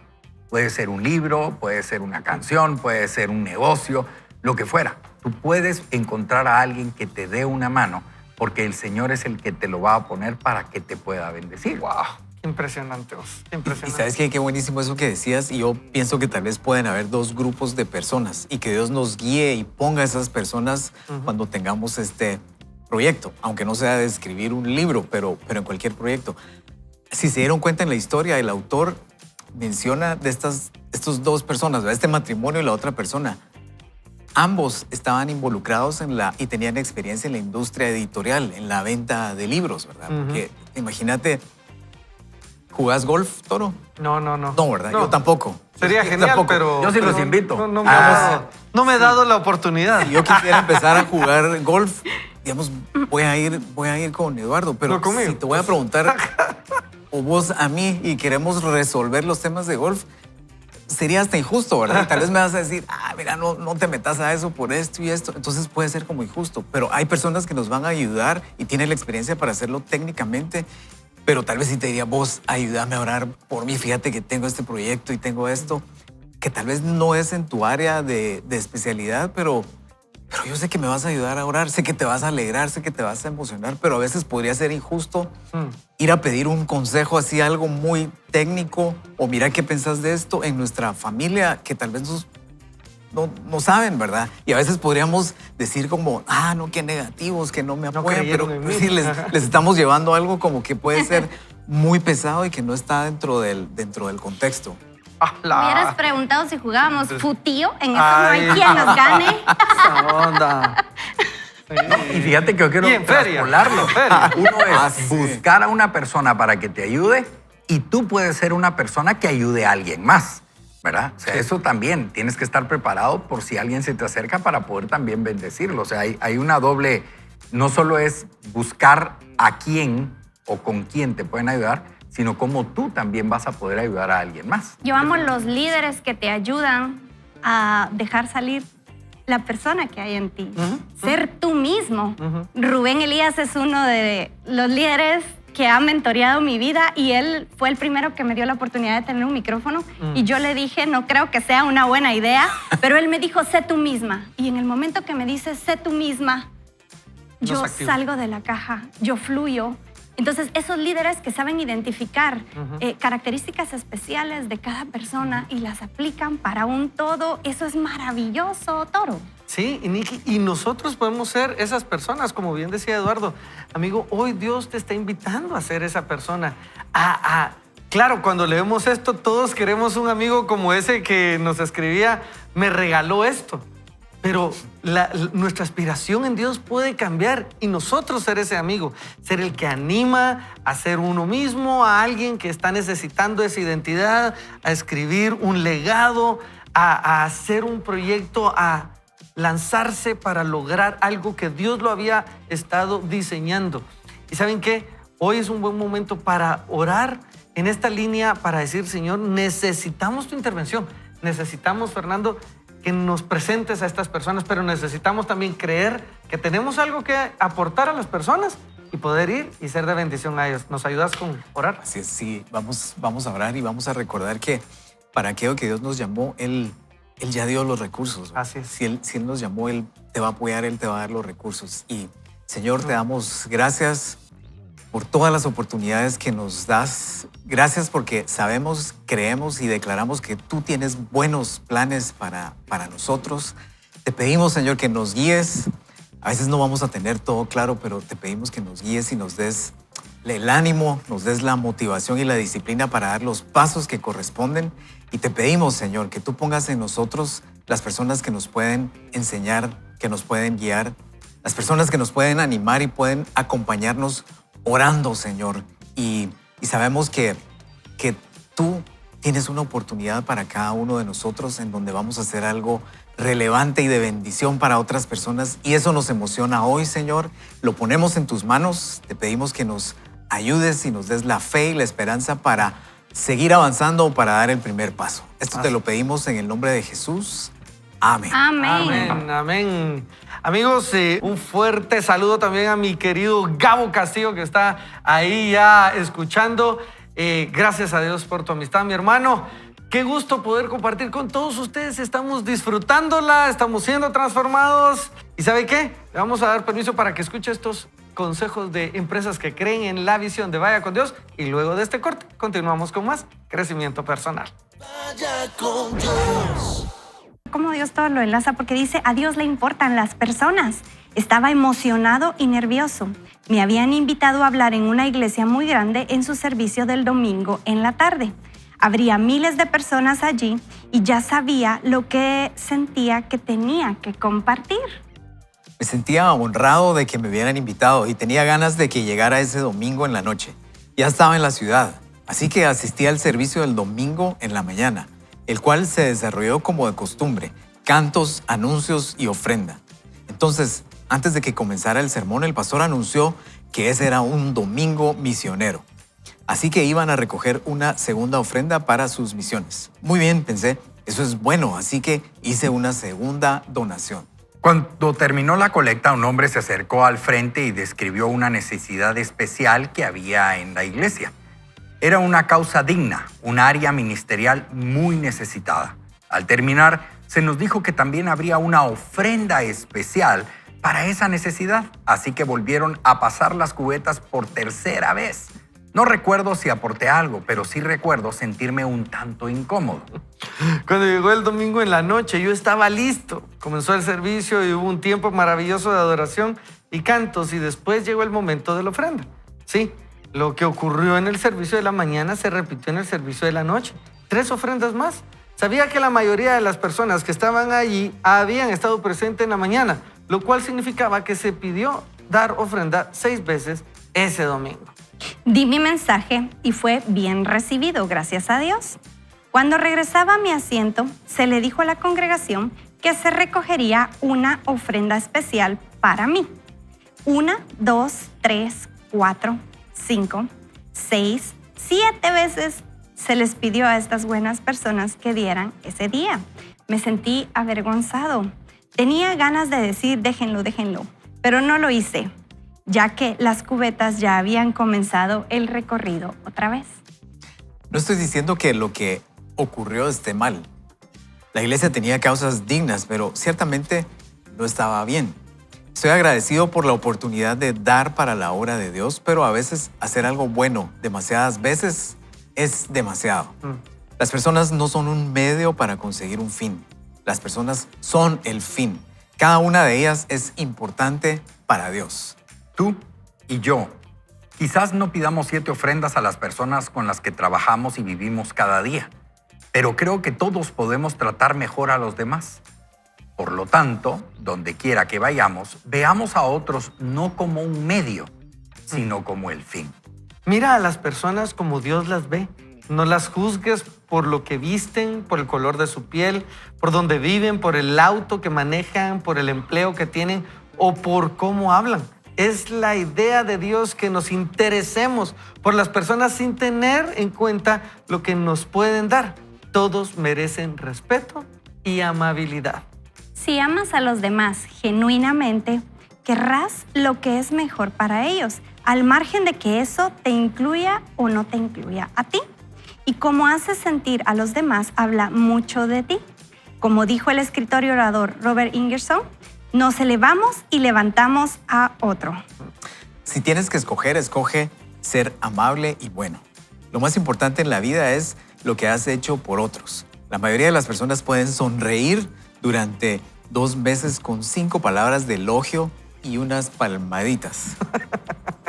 Puede ser un libro, puede ser una canción, puede ser un negocio, lo que fuera. Tú puedes encontrar a alguien que te dé una mano, porque el Señor es el que te lo va a poner para que te pueda bendecir. ¡Wow! Impresionante, vos. Impresionante. Y sabes qué buenísimo eso que decías. Y yo pienso que tal vez pueden haber 2 grupos de personas y que Dios nos guíe y ponga a esas personas cuando tengamos este proyecto, aunque no sea de escribir un libro, pero en cualquier proyecto. Si se dieron cuenta en la historia, el autor menciona de estos 2 personas, ¿verdad? Este matrimonio y la otra persona. Ambos estaban involucrados y tenían experiencia en la industria editorial, en la venta de libros, ¿verdad? Porque imagínate, ¿jugás golf, Toro? No. No, ¿verdad? No. Yo tampoco. Sería Yo genial, tampoco. pero... Yo sí los invito. No me he dado la oportunidad. Si yo quisiera empezar a jugar golf, digamos, voy a ir con Eduardo, pero No, conmigo. si te voy a preguntar o vos a mí y queremos resolver los temas de golf, sería hasta injusto, ¿verdad? Tal vez me vas a decir, mira, no te metas a eso por esto y esto. Entonces puede ser como injusto. Pero hay personas que nos van a ayudar y tienen la experiencia para hacerlo técnicamente. Pero tal vez sí te diría, vos, ayúdame a orar por mí. Fíjate que tengo este proyecto y tengo esto, que tal vez no es en tu área de especialidad, pero yo sé que me vas a ayudar a orar, sé que te vas a alegrar, sé que te vas a emocionar, pero a veces podría ser injusto ir a pedir un consejo, así algo muy técnico, o mira qué pensás de esto en nuestra familia, que tal vez no saben, ¿verdad? Y a veces podríamos decir como, no, qué negativos, que no me apoyan, pero en mí. sí, les estamos llevando algo como que puede ser muy pesado y que no está dentro del contexto. Me hubieras preguntado si jugábamos futío. En eso no hay quien nos gane. Esa onda. Y fíjate que yo quiero Y en feria, traspolarlo. en feria. Uno es sí. buscar a una persona para que te ayude y tú puedes ser una persona que ayude a alguien más, ¿verdad? O sea, eso también tienes que estar preparado por si alguien se te acerca para poder también bendecirlo. O sea, hay una doble, no solo es buscar a quién o con quién te pueden ayudar, sino cómo tú también vas a poder ayudar a alguien más. Yo amo los líderes que te ayudan a dejar salir la persona que hay en ti. Ser tú mismo. Rubén Elías es uno de los líderes que ha mentoreado mi vida y él fue el primero que me dio la oportunidad de tener un micrófono y yo le dije, no creo que sea una buena idea, pero él me dijo, sé tú misma. Y en el momento que me dice, sé tú misma, yo salgo de la caja, yo fluyo. Entonces, esos líderes que saben identificar características especiales de cada persona y las aplican para un todo, eso es maravilloso, Toro. Sí, y Nikki, y nosotros podemos ser esas personas, como bien decía Eduardo. Amigo, hoy Dios te está invitando a ser esa persona. Claro, cuando leemos esto, todos queremos un amigo como ese que nos escribía, me regaló esto. Pero nuestra aspiración en Dios puede cambiar y nosotros ser ese amigo, ser el que anima a ser uno mismo, a alguien que está necesitando esa identidad, a escribir un legado, a hacer un proyecto, a lanzarse para lograr algo que Dios lo había estado diseñando. ¿Y saben qué? Hoy es un buen momento para orar en esta línea, para decir, Señor, necesitamos tu intervención. Necesitamos, Fernando, que nos presentes a estas personas, pero necesitamos también creer que tenemos algo que aportar a las personas y poder ir y ser de bendición a ellos. ¿Nos ayudas con orar? Así es, sí. Vamos a orar y vamos a recordar que para aquello que Dios nos llamó, Él ya dio los recursos. Así es. Si Él nos llamó, Él te va a apoyar, Él te va a dar los recursos. Y, Señor, te damos gracias por todas las oportunidades que nos das. Gracias porque sabemos, creemos y declaramos que tú tienes buenos planes para nosotros. Te pedimos, Señor, que nos guíes. A veces no vamos a tener todo claro, pero te pedimos que nos guíes y nos des el ánimo, nos des la motivación y la disciplina para dar los pasos que corresponden. Y te pedimos, Señor, que tú pongas en nosotros las personas que nos pueden enseñar, que nos pueden guiar, las personas que nos pueden animar y pueden acompañarnos orando, Señor. Y sabemos que tú tienes una oportunidad para cada uno de nosotros en donde vamos a hacer algo relevante y de bendición para otras personas. Y eso nos emociona hoy, Señor. Lo ponemos en tus manos. Te pedimos que nos ayudes y nos des la fe y la esperanza para seguir avanzando o para dar el primer paso. Esto te lo pedimos en el nombre de Jesús. Amén. Amén. Amén, amén. Amigos, un fuerte saludo también a mi querido Gabo Castillo que está ahí ya escuchando. Gracias a Dios por tu amistad, mi hermano. Qué gusto poder compartir con todos ustedes. Estamos disfrutándola, estamos siendo transformados. ¿Y sabe qué? Le vamos a dar permiso para que escuche estos consejos de empresas que creen en la visión de Vaya con Dios. Y luego de este corte, continuamos con más crecimiento personal. Vaya con Dios. Cómo Dios todo lo enlaza, porque dice, a Dios le importan las personas. Estaba emocionado y nervioso. Me habían invitado a hablar en una iglesia muy grande en su servicio del domingo en la tarde. Habría miles de personas allí y ya sabía lo que sentía que tenía que compartir. Me sentía honrado de que me hubieran invitado y tenía ganas de que llegara ese domingo en la noche. Ya estaba en la ciudad, así que asistí al servicio del domingo en la mañana, el cual se desarrolló como de costumbre, cantos, anuncios y ofrenda. Entonces, antes de que comenzara el sermón, el pastor anunció que ese era un domingo misionero. Así que iban a recoger una segunda ofrenda para sus misiones. Muy bien, pensé, Eso es bueno, así que hice una segunda donación. Cuando terminó la colecta, un hombre se acercó al frente y describió una necesidad especial que había en la iglesia. Era una causa digna, un área ministerial muy necesitada. Al terminar, se nos dijo que también habría una ofrenda especial para esa necesidad, así que volvieron a pasar las cubetas por tercera vez. No recuerdo si aporté algo, pero sí recuerdo sentirme un tanto incómodo. Cuando llegó el domingo en la noche, yo estaba listo. Comenzó el servicio y hubo un tiempo maravilloso de adoración y cantos, y después llegó el momento de la ofrenda. Sí, lo que ocurrió en el servicio de la mañana se repitió en el servicio de la noche. 3 ofrendas más. Sabía que la mayoría de las personas que estaban allí habían estado presentes en la mañana, lo cual significaba que se pidió dar ofrenda 6 veces ese domingo. Di mi mensaje y fue bien recibido, gracias a Dios. Cuando regresaba a mi asiento, se le dijo a la congregación que se recogería una ofrenda especial para mí. 1, 2, 3, 4, 5, 6, 7 veces se les pidió a estas buenas personas que dieran ese día. Me sentí avergonzado. Tenía ganas de decir, déjenlo, pero no lo hice, ya que las cubetas ya habían comenzado el recorrido otra vez. No estoy diciendo que lo que ocurrió esté mal. La iglesia tenía causas dignas, pero ciertamente no estaba bien. Estoy agradecido por la oportunidad de dar para la obra de Dios, pero a veces hacer algo bueno demasiadas veces es demasiado. Las personas no son un medio para conseguir un fin. Las personas son el fin. Cada una de ellas es importante para Dios. Tú y yo. Quizás no pidamos 7 ofrendas a las personas con las que trabajamos y vivimos cada día, pero creo que todos podemos tratar mejor a los demás. Por lo tanto, donde quiera que vayamos, veamos a otros no como un medio, sino como el fin. Mira a las personas como Dios las ve. No las juzgues por lo que visten, por el color de su piel, por dónde viven, por el auto que manejan, por el empleo que tienen o por cómo hablan. Es la idea de Dios que nos interesemos por las personas sin tener en cuenta lo que nos pueden dar. Todos merecen respeto y amabilidad. Si amas a los demás genuinamente, querrás lo que es mejor para ellos, al margen de que eso te incluya o no te incluya a ti. Y cómo haces sentir a los demás habla mucho de ti. Como dijo el escritor y orador Robert Ingersoll, nos elevamos y levantamos a otro. Si tienes que escoger, escoge ser amable y bueno. Lo más importante en la vida es lo que has hecho por otros. La mayoría de las personas pueden sonreír durante 2 meses con 5 palabras de elogio y unas palmaditas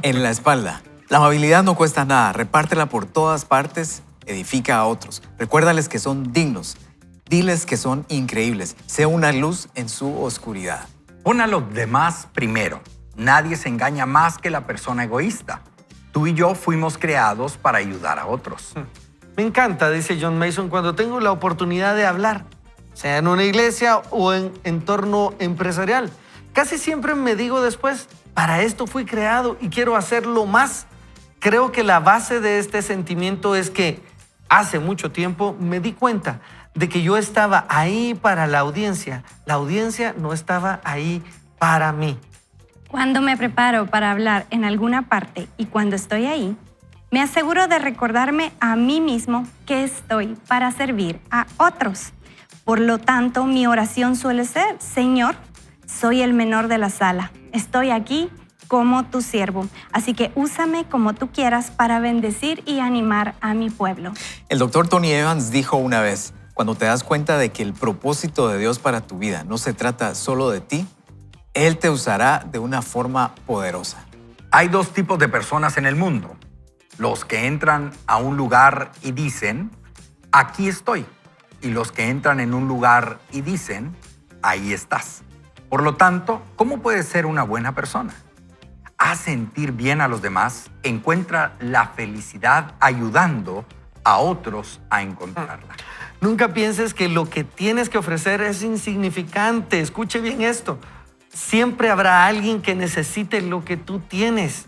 en la espalda. La amabilidad no cuesta nada, repártela por todas partes, edifica a otros. Recuérdales que son dignos, diles que son increíbles, sé una luz en su oscuridad. Pon a los demás primero. Nadie se engaña más que la persona egoísta. Tú y yo fuimos creados para ayudar a otros. Me encanta, dice John Mason, cuando tengo la oportunidad de hablar, sea en una iglesia o en entorno empresarial. Casi siempre me digo después, para esto fui creado y quiero hacerlo más. Creo que la base de este sentimiento es que hace mucho tiempo me di cuenta de que yo estaba ahí para la audiencia no estaba ahí para mí. Cuando me preparo para hablar en alguna parte y cuando estoy ahí, me aseguro de recordarme a mí mismo que estoy para servir a otros. Por lo tanto, mi oración suele ser, Señor, soy el menor de la sala, estoy aquí como tu siervo, así que úsame como tú quieras para bendecir y animar a mi pueblo. El doctor Tony Evans dijo una vez, cuando te das cuenta de que el propósito de Dios para tu vida no se trata solo de ti, Él te usará de una forma poderosa. Hay 2 tipos de personas en el mundo. Los que entran a un lugar y dicen, aquí estoy. Y los que entran en un lugar y dicen, ahí estás. Por lo tanto, ¿cómo puedes ser una buena persona? Haz sentir bien a los demás, encuentra la felicidad ayudando a otros a encontrarla. Nunca pienses que lo que tienes que ofrecer es insignificante. Escuche bien esto. Siempre habrá alguien que necesite lo que tú tienes.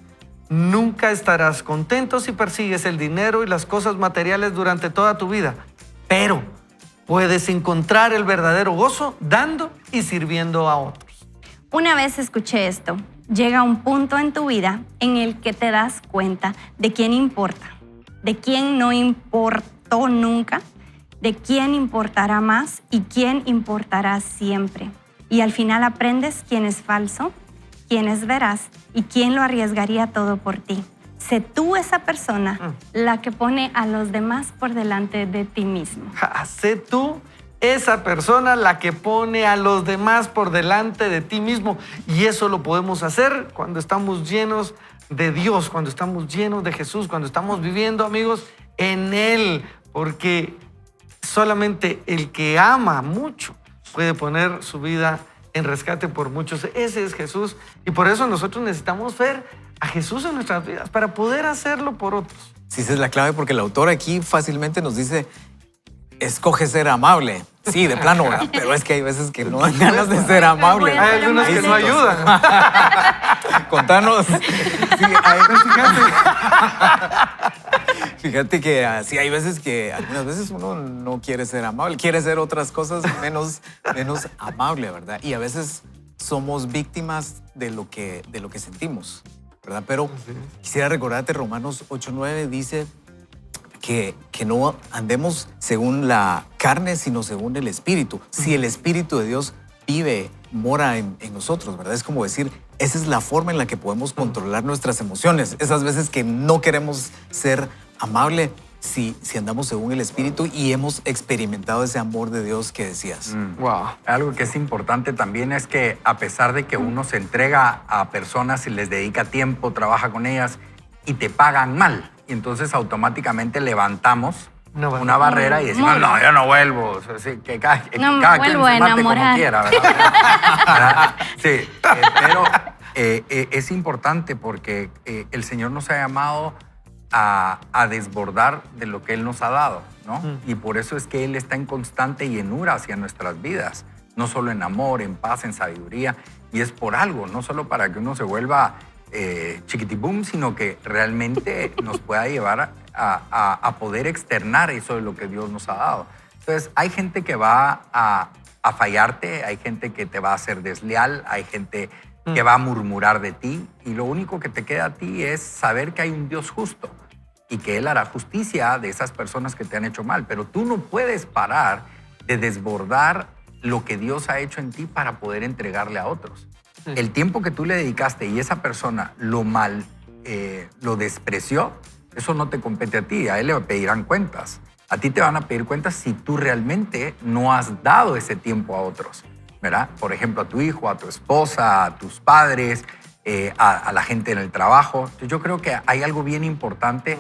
Nunca estarás contento si persigues el dinero y las cosas materiales durante toda tu vida. Pero puedes encontrar el verdadero gozo dando y sirviendo a otros. Una vez escuché esto. Llega un punto en tu vida en el que te das cuenta de quién importa, de quién no importó nunca, de quién importará más y quién importará siempre. Y al final aprendes quién es falso, quién es veraz y quién lo arriesgaría todo por ti. Sé tú esa persona la que pone a los demás por delante de ti mismo. Sé tú esa persona la que pone a los demás por delante de ti mismo. Y eso lo podemos hacer cuando estamos llenos de Dios, cuando estamos llenos de Jesús, cuando estamos viviendo, amigos, en Él. Porque solamente el que ama mucho puede poner su vida en rescate por muchos. Ese es Jesús. Y por eso nosotros necesitamos ver a Jesús en nuestras vidas para poder hacerlo por otros. Sí, esa es la clave, porque el autor aquí fácilmente nos dice, escoge ser amable. Sí, de plano, ¿verdad? Pero es que hay veces que no dan ganas de ser amable. Hay algunos que no ayudan. Contanos. Sí, fíjate que sí, hay veces que, algunas veces uno no quiere ser amable, quiere ser otras cosas menos amable, ¿verdad? Y a veces somos víctimas de lo que sentimos, ¿verdad? Pero quisiera recordarte, Romanos 8:9 dice que no andemos según la carne, sino según el Espíritu. Si el Espíritu de Dios mora en nosotros, ¿verdad? Es como decir, esa es la forma en la que podemos controlar nuestras emociones. Esas veces que no queremos ser amable, si andamos según el Espíritu y hemos experimentado ese amor de Dios que decías. Wow. Algo que es importante también es que a pesar de que uno se entrega a personas y les dedica tiempo, trabaja con ellas y te pagan mal, y entonces automáticamente levantamos una barrera y decimos, no, yo no vuelvo. O sea, sí, que cada quien vuelvo se a mate como enamorar. quiera, ¿verdad? Sí, pero es importante porque el Señor nos ha llamado a desbordar de lo que Él nos ha dado, ¿no? Y por eso es que Él está en constante llenura hacia nuestras vidas, no solo en amor, en paz, en sabiduría, y es por algo, no solo para que uno se vuelva chiquitibum, sino que realmente nos pueda llevar a poder externar eso de lo que Dios nos ha dado. Entonces, hay gente que va a fallarte, hay gente que te va a hacer desleal, hay gente que va a murmurar de ti, y lo único que te queda a ti es saber que hay un Dios justo y que Él hará justicia de esas personas que te han hecho mal, pero tú no puedes parar de desbordar lo que Dios ha hecho en ti para poder entregarle a otros. El tiempo que tú le dedicaste y esa persona lo despreció, eso no te compete a ti, a él le pedirán cuentas. A ti te van a pedir cuentas si tú realmente no has dado ese tiempo a otros, ¿verdad? Por ejemplo, a tu hijo, a tu esposa, a tus padres, a la gente en el trabajo. Entonces, yo creo que hay algo bien importante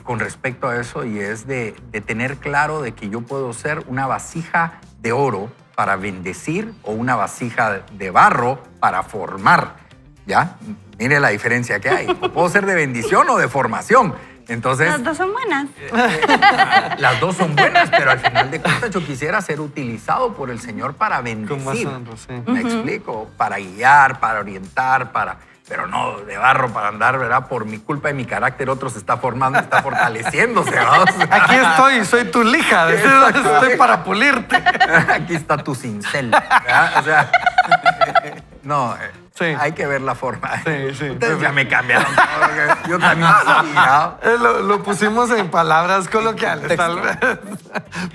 con respecto a eso, y es de tener claro de que yo puedo ser una vasija de oro para bendecir o una vasija de barro para formar, ¿ya? Mire la diferencia que hay. O puedo ser de bendición o de formación. Entonces, Las dos son buenas. las dos son buenas, pero al final de cuentas yo quisiera ser utilizado por el Señor para bendecir. Con más honra, sí. ¿Me explico? Para guiar, para orientar, pero no de barro para andar, ¿verdad? Por mi culpa y mi carácter otro se está formando, está fortaleciéndose, ¿verdad? O sea, Aquí estoy, soy tu lija. Estoy para pulirte. aquí está tu cincel, ¿verdad? O sea, no, Sí. hay que ver la forma. Sí. Ustedes ya me cambiaron todo. Yo también soy, ¿no? Lo pusimos en palabras coloquiales, tal vez.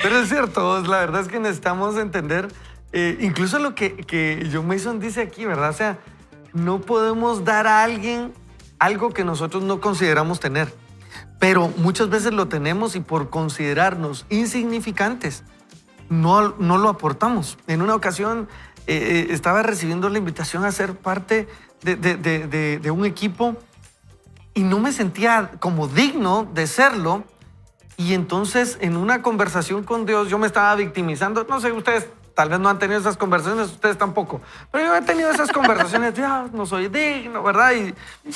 Pero es cierto, la verdad es que necesitamos entender, incluso lo que John Mason dice aquí, ¿verdad? O sea, no podemos dar a alguien algo que nosotros no consideramos tener, pero muchas veces lo tenemos y por considerarnos insignificantes, no lo aportamos. En una ocasión estaba recibiendo la invitación a ser parte de un equipo y no me sentía como digno de serlo. Y entonces en una conversación con Dios yo me estaba victimizando. No sé, ustedes tal vez no han tenido esas conversaciones, ustedes tampoco. Pero yo he tenido esas conversaciones de, no soy digno, ¿verdad? Y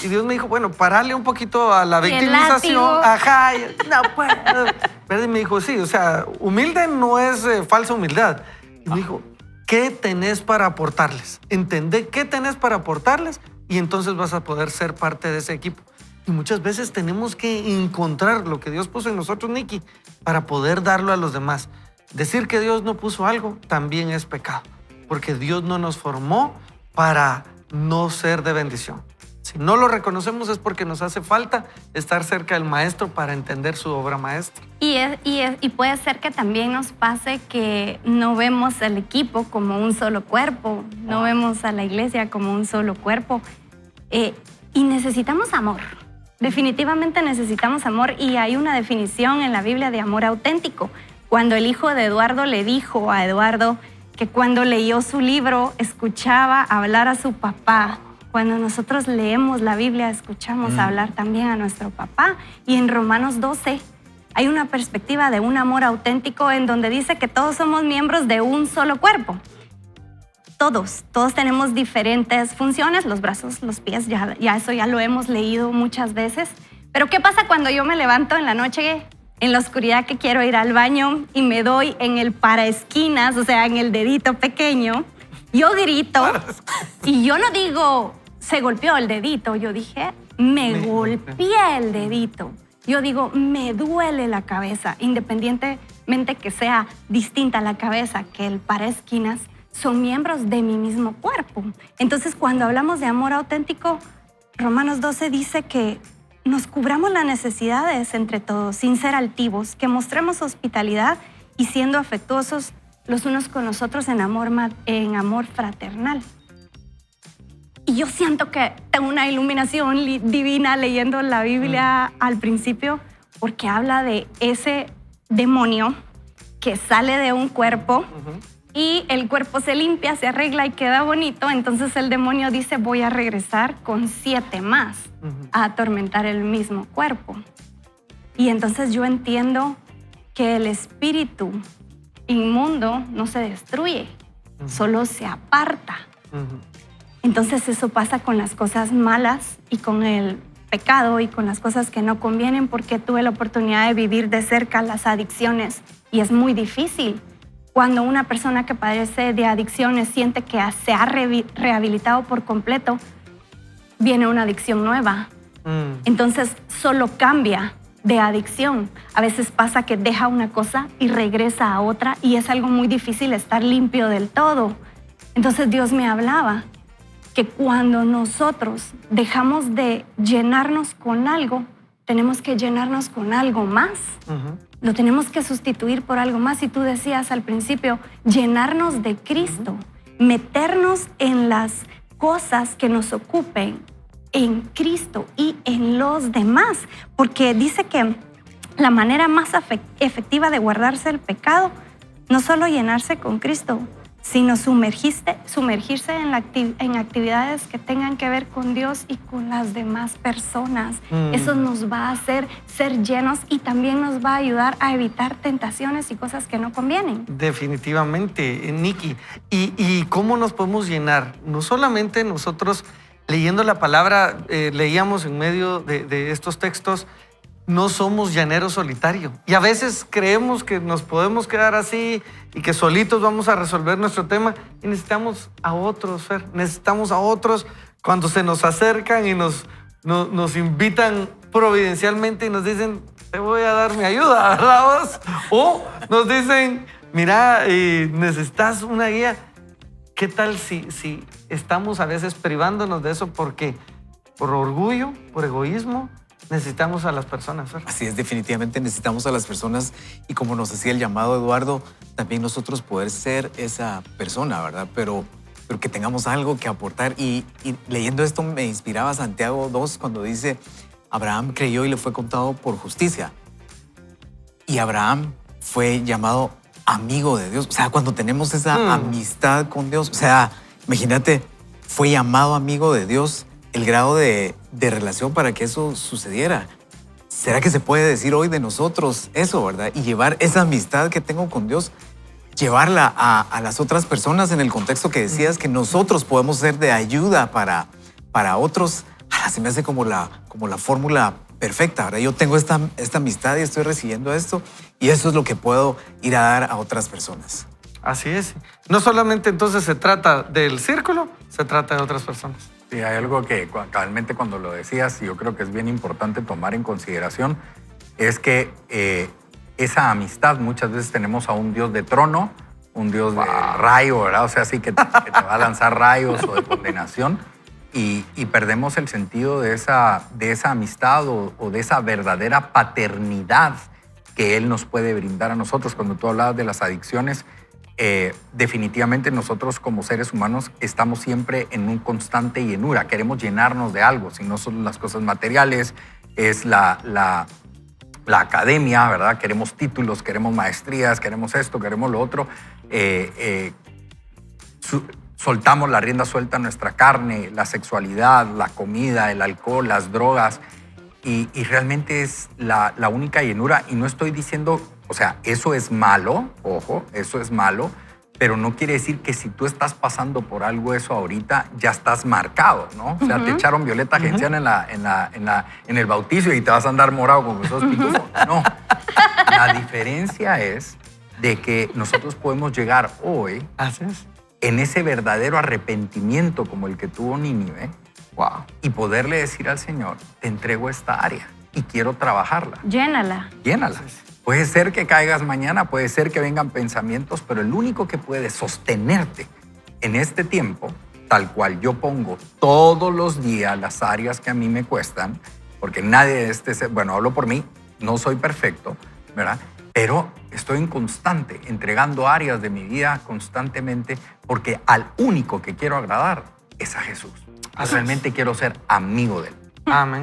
Dios me dijo, bueno, parale un poquito a la Y el victimización. látigo. Ajá, no puedo. ¿Verdad? Y me dijo, sí, o sea, humilde no es falsa humildad. Y me dijo, ¿qué tenés para aportarles? Entendé qué tenés para aportarles y entonces vas a poder ser parte de ese equipo. Y muchas veces tenemos que encontrar lo que Dios puso en nosotros, Nicky, para poder darlo a los demás. Decir que Dios no puso algo también es pecado, porque Dios no nos formó para no ser de bendición. Si no lo reconocemos es porque nos hace falta estar cerca del maestro para entender su obra maestra. Y puede ser que también nos pase que no vemos el equipo como un solo cuerpo, no vemos a la iglesia como un solo cuerpo. Y necesitamos amor. Definitivamente necesitamos amor, y hay una definición en la Biblia de amor auténtico. Cuando el hijo de Eduardo le dijo a Eduardo que cuando leyó su libro escuchaba hablar a su papá. Cuando nosotros leemos la Biblia, escuchamos hablar también a nuestro papá. Y en Romanos 12 hay una perspectiva de un amor auténtico en donde dice que todos somos miembros de un solo cuerpo. Todos tenemos diferentes funciones, los brazos, los pies, ya eso ya lo hemos leído muchas veces. Pero ¿qué pasa cuando yo me levanto en la noche, en la oscuridad, que quiero ir al baño y me doy en el paraesquinas, o sea, en el dedito pequeño? Yo grito y yo no digo, se golpeó el dedito, yo dije, me golpeé el dedito. Yo digo, me duele la cabeza, independientemente que sea distinta la cabeza que el paraesquinas, son miembros de mi mismo cuerpo. Entonces, cuando hablamos de amor auténtico, Romanos 12 dice que nos cubramos las necesidades entre todos, sin ser altivos, que mostremos hospitalidad y siendo afectuosos los unos con los otros en amor fraternal. Y yo siento que tengo una iluminación divina leyendo la Biblia al principio, porque habla de ese demonio que sale de un cuerpo y el cuerpo se limpia, se arregla y queda bonito. Entonces el demonio dice, voy a regresar con 7 más a atormentar el mismo cuerpo. Y entonces yo entiendo que el espíritu inmundo no se destruye, solo se aparta. Entonces eso pasa con las cosas malas y con el pecado y con las cosas que no convienen, porque tuve la oportunidad de vivir de cerca las adicciones y es muy difícil. Cuando una persona que padece de adicciones siente que se ha rehabilitado por completo, viene una adicción nueva. Entonces solo cambia de adicción. A veces pasa que deja una cosa y regresa a otra, y es algo muy difícil estar limpio del todo. Entonces Dios me hablaba que cuando nosotros dejamos de llenarnos con algo, tenemos que llenarnos con algo más. Lo tenemos que sustituir por algo más. Y tú decías al principio, llenarnos de Cristo, meternos en las cosas que nos ocupen en Cristo y en los demás. Porque dice que la manera más efectiva de guardarse el pecado, no solo llenarse con Cristo, sino sumergirse en actividades que tengan que ver con Dios y con las demás personas. Eso nos va a hacer ser llenos y también nos va a ayudar a evitar tentaciones y cosas que no convienen. Definitivamente, Nikki. ¿Y cómo nos podemos llenar? No solamente nosotros leyendo la palabra, leíamos en medio de estos textos, no somos llaneros solitarios. Y a veces creemos que nos podemos quedar así y que solitos vamos a resolver nuestro tema. Y necesitamos a otros, Fer. Necesitamos a otros cuando se nos acercan y nos invitan providencialmente y nos dicen, te voy a dar mi ayuda, ¿verdad vos? O nos dicen, mira, necesitas una guía. ¿Qué tal si estamos a veces privándonos de eso porque por orgullo, por egoísmo, necesitamos a las personas, Fer? Así es, definitivamente necesitamos a las personas, y como nos hacía el llamado Eduardo, también nosotros poder ser esa persona, ¿verdad? Pero que tengamos algo que aportar. Y leyendo esto me inspiraba Santiago 2 cuando dice, Abraham creyó y le fue contado por justicia. Y Abraham fue llamado amigo de Dios. O sea, cuando tenemos esa amistad con Dios, o sea, imagínate, fue llamado amigo de Dios, el grado de relación para que eso sucediera. ¿Será que se puede decir hoy de nosotros eso, verdad? Y llevar esa amistad que tengo con Dios, llevarla a las otras personas en el contexto que decías, que nosotros podemos ser de ayuda para otros. Se me hace como la fórmula perfecta, ¿verdad? Yo tengo esta amistad y estoy recibiendo esto, y eso es lo que puedo ir a dar a otras personas. Así es. No solamente entonces se trata del círculo, se trata de otras personas. Sí, hay algo que cabalmente cuando lo decías, y yo creo que es bien importante tomar en consideración, es que esa amistad. Muchas veces tenemos a un Dios de trono, un Dios de rayo, ¿verdad? O sea, sí que te va a lanzar rayos o de condenación. Y perdemos el sentido de esa amistad o de esa verdadera paternidad que Él nos puede brindar a nosotros. Cuando tú hablabas de las adicciones, definitivamente nosotros como seres humanos estamos siempre en un constante llenura. Queremos llenarnos de algo, si no son las cosas materiales, es la academia, ¿verdad? Queremos títulos, queremos maestrías, queremos esto, queremos lo otro. Soltamos la rienda suelta a nuestra carne, la sexualidad, la comida, el alcohol, las drogas. Y realmente es la única llenura. Y no estoy diciendo, o sea, eso es malo, ojo, eso es malo, pero no quiere decir que si tú estás pasando por algo eso ahorita, ya estás marcado, ¿no? O sea, te echaron violeta genciana en el bautizo y te vas a andar morado como que sos pitufo. No. La diferencia es de que nosotros podemos llegar hoy en ese verdadero arrepentimiento como el que tuvo Nínive, y poderle decir al Señor, te entrego esta área y quiero trabajarla. Llénala. Llénala. Puede ser que caigas mañana, puede ser que vengan pensamientos, pero el único que puede sostenerte en este tiempo, tal cual yo pongo todos los días las áreas que a mí me cuestan, porque nadie bueno, hablo por mí, no soy perfecto, ¿verdad? Pero estoy en constante, entregando áreas de mi vida constantemente, porque al único que quiero agradar es a Jesús. Realmente quiero ser amigo de Él. Amén.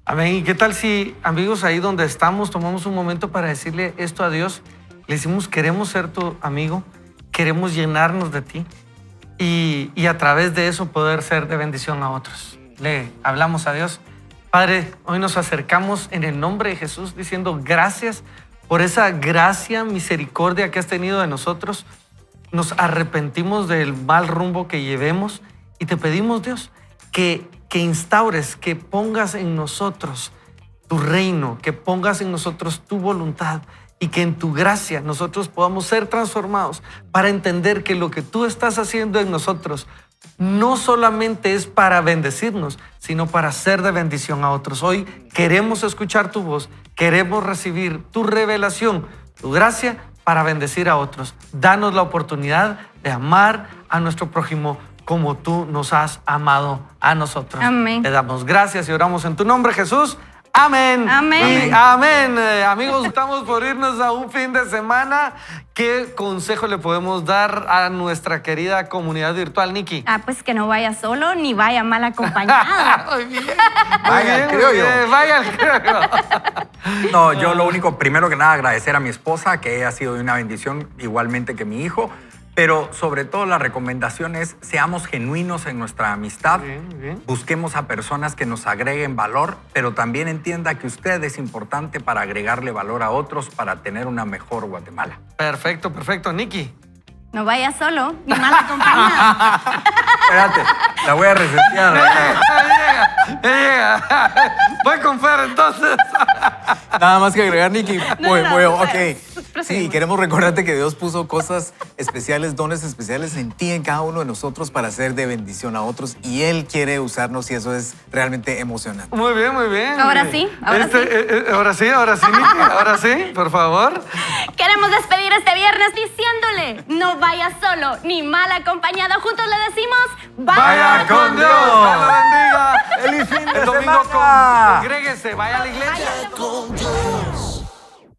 Amén. ¿Y qué tal si, amigos, ahí donde estamos, tomamos un momento para decirle esto a Dios? Le decimos, queremos ser tu amigo, queremos llenarnos de ti y a través de eso poder ser de bendición a otros. Le hablamos a Dios. Padre, hoy nos acercamos en el nombre de Jesús diciendo gracias por esa gracia, misericordia que has tenido de nosotros. Nos arrepentimos del mal rumbo que llevemos y te pedimos, Dios, que instaures, que pongas en nosotros tu reino, que pongas en nosotros tu voluntad y que en tu gracia nosotros podamos ser transformados para entender que lo que tú estás haciendo en nosotros no solamente es para bendecirnos, sino para ser de bendición a otros. Hoy queremos escuchar tu voz, queremos recibir tu revelación, tu gracia para bendecir a otros. Danos la oportunidad de amar a nuestro prójimo como tú nos has amado a nosotros. Amén. Te damos gracias y oramos en tu nombre, Jesús. Amén. Amén. Amén. Amigos, estamos por irnos a un fin de semana. ¿Qué consejo le podemos dar a nuestra querida comunidad virtual, Nikki? Pues que no vaya solo ni vaya mal acompañado. Muy bien. Vaya, creo yo. Vaya el criollo. No, yo lo único, primero que nada, agradecer a mi esposa, que ella ha sido de una bendición, igualmente que mi hijo. Pero sobre todo la recomendación es seamos genuinos en nuestra amistad, Muy bien. busquemos a personas que nos agreguen valor, pero también entienda que usted es importante para agregarle valor a otros para tener una mejor Guatemala. Perfecto, perfecto. Nikki. No vaya solo ni mal acompañado. Espérate, la voy a resetear. Llega. Voy con Fer entonces. Nada más que agregar, Nikki. No, ok. proseguimos. Sí, queremos recordarte que Dios puso cosas especiales, dones especiales en ti, en cada uno de nosotros para ser de bendición a otros y Él quiere usarnos y eso es realmente emocionante. Muy bien, muy bien. Ahora sí, ahora sí. Ahora sí, Nikki. Ahora sí, por favor. Queremos despedir este viernes diciéndole, no vaya solo ni mal acompañado. Juntos le decimos, Vaya con Dios. Dios lo bendiga. ¡Feliz fin de El domingo semana! congréguese, vaya a la iglesia. Con Dios.